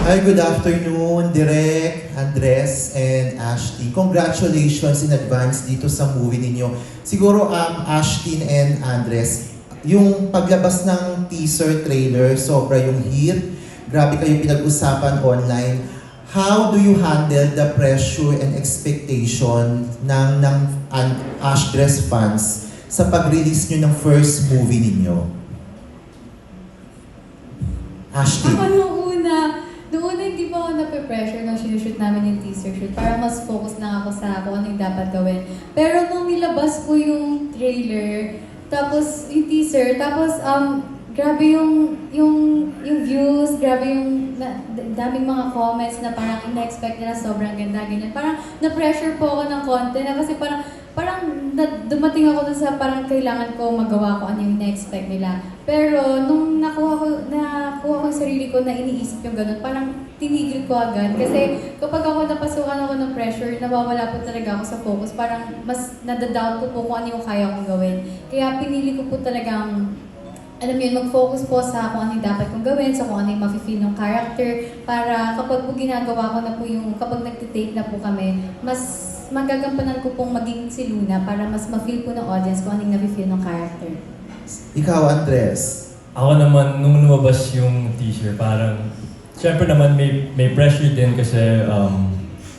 Hi, good afternoon, Direk, Andres, and Ashtin. Congratulations in advance dito sa movie ninyo. Siguro, Ashtin and Andres, yung paglabas ng teaser trailer, sobra yung hit. Grabe kayo pinag-usapan online. How do you handle the pressure and expectation ng Ashdress fans sa pag-release nyo ng first movie ninyo? Ashtin. Ako noong una hindi pa ako nape-pressure nung sinushoot namin yung teaser shoot. Parang mas focus na ako sa kung ano yung dapat gawin. Pero nung nilabas ko yung trailer, tapos yung teaser, tapos grabe yung views, grabe yung daming mga comments na parang ina-expect nila sobrang ganda, ganyan. Parang na-pressure po ako ng konti na kasi parang dumating ako dun sa parang kailangan ko magawa ko ano yung ina-expect nila. Pero nung nakuha ko yung sarili ko na iniisip yung ganun, parang tinigil ko agad. Kasi kapag ako napasukan ako ng pressure, nawawala po talaga ako sa focus. Parang mas nadadoubt ko po kung ano yung kaya kong gawin. Kaya pinili ko po talagang alam mo yun, mag-focus po sa kung ano yung dapat kong gawin, sa kung ano yung mafe-feel ng character, para kapag po ginagawa ko na po yung, kapag nagtitake na po kami, mas magagampanan ko pong maging si Luna para mas ma-feel po ng audience kung ano yung nafe-feel ng character. Ikaw, Andres. Ako naman, nung lumabas yung teaser, parang, syempre naman may pressure din kasi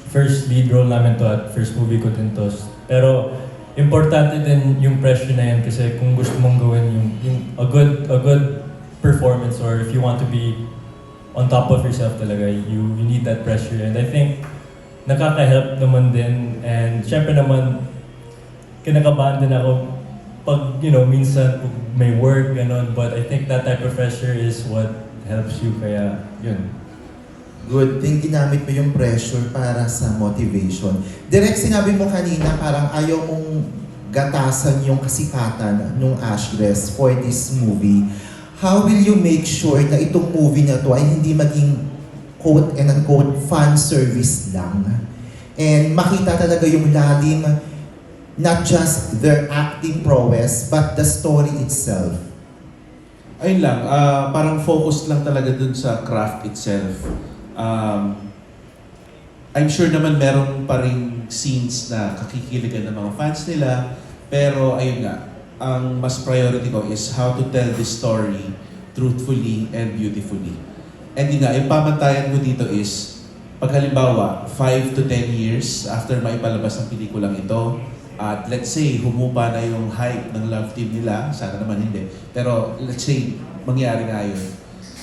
first lead role namin to at first movie ko din to. Pero, importante din yung pressure na yan kasi kung gusto mong gawin yung a good performance or if you want to be on top of yourself talaga, you need that pressure. And I think nakaka-help naman din and syempre naman kinakabahan din ako pag, minsan may work, gano'n, but I think that type of pressure is what helps you, kaya yun. Good thing ginamit mo yung pressure para sa motivation. Direct, sinabi mo kanina parang ayaw mong gatasan yung kasikatan ng Ashdress for this movie. How will you make sure na itong movie na to ay hindi maging quote and unquote fan service lang? And makita talaga yung lalim, not just their acting prowess, but the story itself. Ayun lang, parang focused lang talaga dun sa craft itself. I'm sure naman meron pa rin scenes na kakikiligan ng mga fans nila, pero ayun nga, ang mas priority ko is how to tell this story truthfully and beautifully. And yun nga, yung pamantayan ko dito is, pag halimbawa, 5 to 10 years after maipalabas ang pelikulang ito, at let's say, humupa na yung hype ng love team nila, sana naman hindi, pero let's say, mangyari nga yun.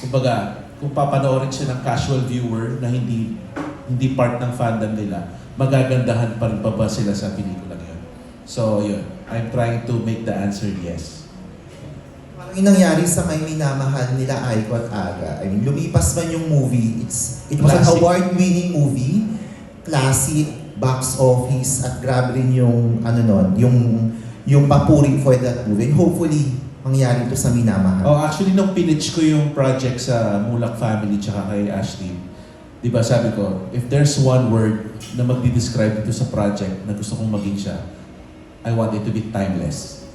Kumbaga, kung papanoorin siya ng casual viewer na hindi part ng fandom nila, magagandahan pa rin pa ba sila sa pelikula yun? So, yun. I'm trying to make the answer yes. Parang yung nangyari sa may minamahal nila Aiko at Aga. I mean, lumipas man yung movie. It was an Classic. award-winning movie. Classic, box office, at grabe rin yung, yung papuri for that movie. And hopefully, mangyari ito sa minamahal. Oh, actually, nung pinitch ko yung project sa Mulak family tsaka kay Ashley, di ba sabi ko, if there's one word na magdi-describe dito sa project na gusto kong maging siya, I want it to be timeless.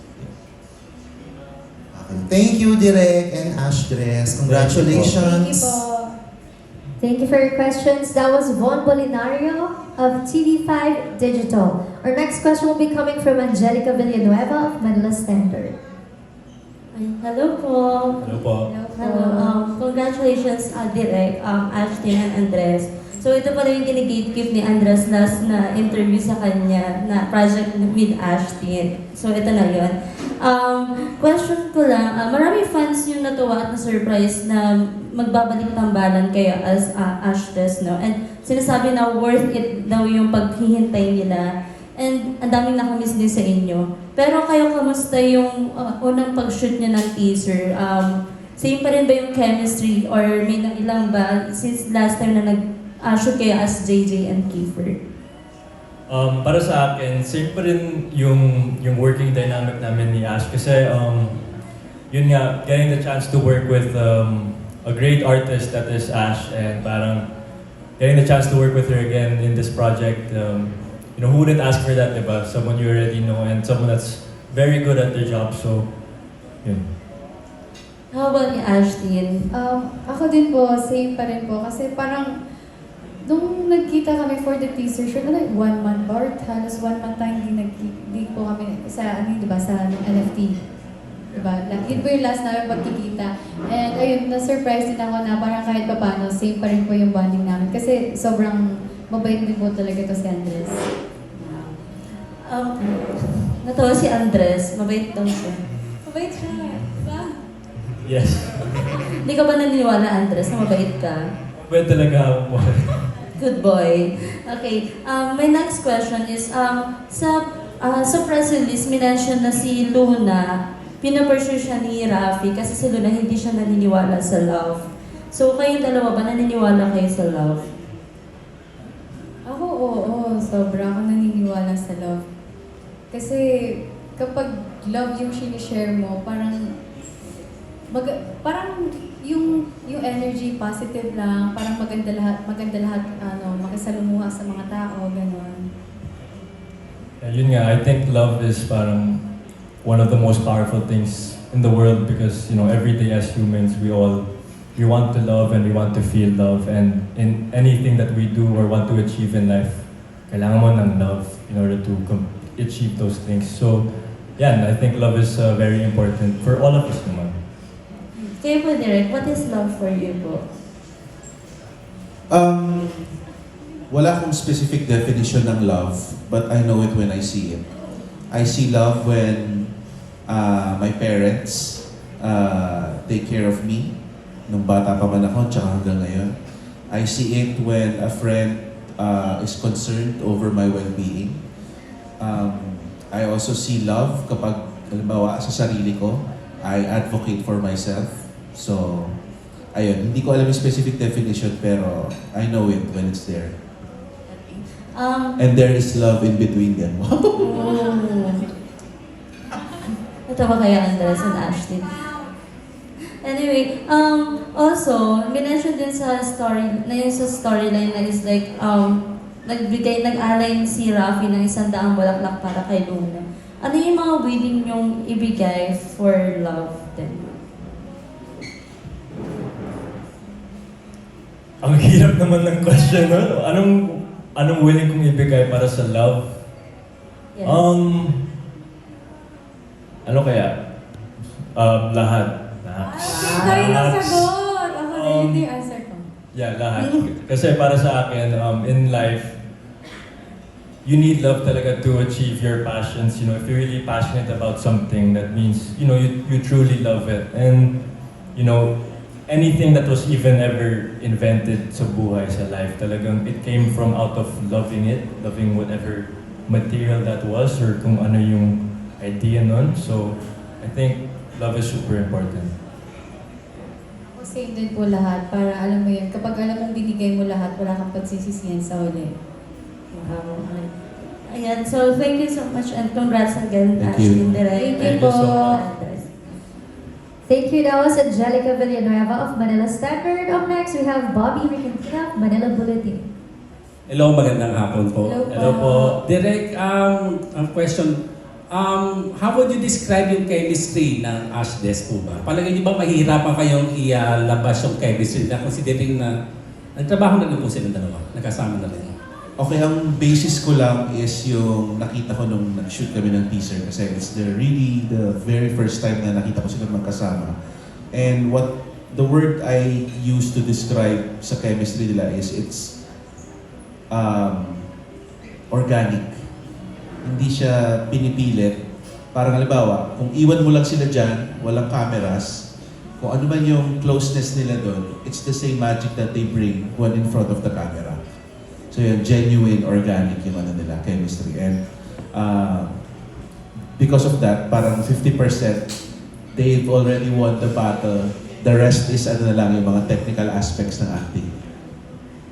Okay. Thank you, Direk and Ashdress. Congratulations. Thank you po. Thank you for your questions. That was Von Bolinario of TV5 Digital. Our next question will be coming from Angelica Villanueva of Manila Standard. Hello po. Hello po. Hello. Congratulations, Direk, Ashtin and Andres. So ito pala yung ginigatekeep ni Andres last na interview sa kanya na project with Ashtin. So ito na yun. Question ko lang, marami fans yung natuwa at na-surprise na magbabalik tambalan kayo as Ashdress, no? And sinasabi na worth it daw yung paghihintay nila. And ang daming nakamiss din sa inyo. Pero kayo, kamusta yung unang pag-shoot niyo ng teaser? Same pa rin ba yung chemistry or may ilang ba since last time na nag-shoot kayo as JJ and Kiefer? Para sa akin, same pa rin yung working dynamic namin ni Ash kasi yun nga, getting the chance to work with a great artist that is Ash and parang getting the chance to work with her again in this project, who wouldn't ask for that, diba? Someone you already know and someone that's very good at their job, so yun. How about ni Ashtin? Ako din po, same pa rin po. Kasi parang, nung nagkita kami for the teaser shoot, 1 month ba? Or halos 1 month tayo hindi po kami sa, di ba, sa NFT. Diba? Yun po yung last namin pagkikita. And ayun, na-surprise din ako na parang kahit pa paano, same pa rin po yung bonding namin. Kasi sobrang mabait din po talaga to si Andres. Natawa si Andres, mabait daw siya. Mabait siya, diba? Yes. Hindi ka ba naniniwala, Andres, na mabait ka? Pwede talaga ako po. Good boy. Okay, my next question is, sa press release, minention na si Luna, pinapursue siya ni Rafi kasi si Luna hindi siya naniniwala sa love. So, kayong dalawa ba naniniwala kayo sa love? Ako, oo. Sobra ako naniniwala sa love. Kasi kapag love yung sinishare mo, parang yung energy positive lang, parang maganda lahat makisalumuha sa mga tao, gano'n. Yun nga, I think love is parang one of the most powerful things in the world because, every day as humans, we want to love and we want to feel love, and in anything that we do or want to achieve in life, kailangan mo ng love in order to achieve those things. So, yeah, I think love is very important for all of us naman. Kayo po, Derek, what is love for you po? Wala akong specific definition ng love, but I know it when I see it. I see love when my parents take care of me nung bata pa man ako, tsaka hanggang ngayon. I see it when a friend is concerned over my well-being. I also see love kapag, halimbawa, sa sarili ko, I advocate for myself. So, ayun, hindi ko alam yung specific definition, pero I know it when it's there. And there is love in between them. Ito ba kaya Andres and Ashton? Anyway, also, minention din sa storyline na is like, nag-alay si Rafi ng 100 bulaklak para kay Luna. Ano yung mga willing yung ibigay for love din? Ang hirap naman ng question, no? Anong willing kong ibigay para sa love? Yes. Ano kaya? Lahat. Dahil ang sagot! Ako na hindi yung answer ko. Yeah, lahat. Kasi para sa akin, in life, you need love talaga to achieve your passions. If you're really passionate about something, that means, you truly love it. And, anything that was even ever invented sa buhay, sa life, talagang it came from out of loving it, loving whatever material that was, or kung ano yung idea nun. So, I think love is super important. Ako same din po lahat, para alam mo yun, kapag alam mong binigay mo lahat, wala kang pagsisisihan sa huli. Ayan, so thank you so much and congrats again, Thank Ashton you. Direk. Thank Thank you you so po. much. Thank you. That was Angelica Villanueva of Manila Standard. Up next, we have Bobby Ricantina of Manila Bulletin. Hello, magandang hapon po. Hello po. Direk, ang question, how would you describe yung chemistry ng Ash Des po ba? Palagay niyo ba mahihirapan kayong ilabas yung chemistry na considering na nagtrabaho na rin po silang dalawa, nagkasama na rin? Okay, ang basis ko lang is yung nakita ko nung nag-shoot kami ng teaser kasi it's really the very first time na nakita ko sila magkasama. And what the word I use to describe sa chemistry nila is it's organic. Hindi siya pinipilit. Parang halimbawa, kung iwan mo lang sila dyan, walang cameras, kung ano man yung closeness nila doon, it's the same magic that they bring when in front of the camera. So yun, genuine, organic yung nila, chemistry. And because of that, parang 50% they've already won the battle. The rest is na lang yung mga technical aspects ng acting.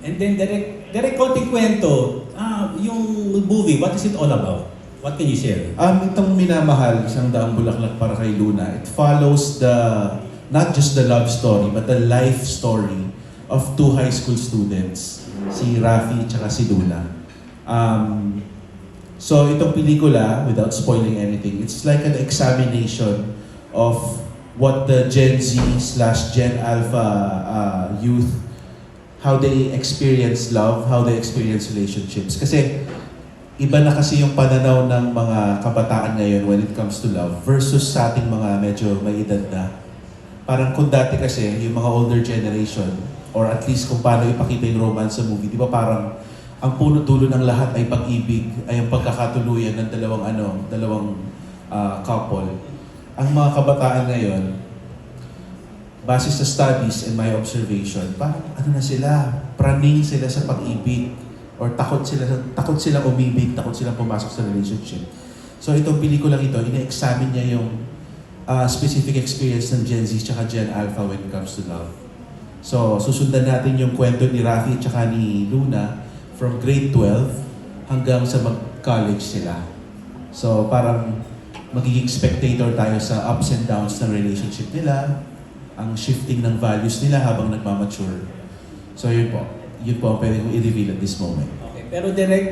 And then, Direk, konting kwento, yung movie, what is it all about? What can you share? Itong Minamahal, 100 bulaklak para kay Luna, it follows not just the love story, but the life story of 2 high school students, si Rafi at si Luna. So itong pelikula, without spoiling anything, it's like an examination of what the Gen Z/Gen Alpha youth, how they experience love, how they experience relationships. Kasi iba na kasi yung pananaw ng mga kabataan ngayon when it comes to love versus sa ating mga medyo may edad na. Parang kung dati kasi, yung mga older generation, or at least kung paano ipakita yung romance sa movie, di ba parang ang puno-dulo ng lahat ay pag-ibig, ay ang pagkakatuluyan ng dalawang couple. Ang mga kabataan ngayon, base sa studies and my observation, parang na sila, praning sila sa pag-ibig, or takot silang umibig, takot silang pumasok sa relationship. So itong pelikulang ito, ina-examine niya yung specific experience ng Gen Z tsaka Gen Alpha when it comes to love. So susundan natin yung kwento ni Rafi tsaka ni Luna from grade 12 hanggang sa mag-college sila. So parang magiging spectator tayo sa ups and downs ng relationship nila, ang shifting ng values nila habang nagmamature. So yun po ang pwede kong i-reveal at this moment. Okay, pero direct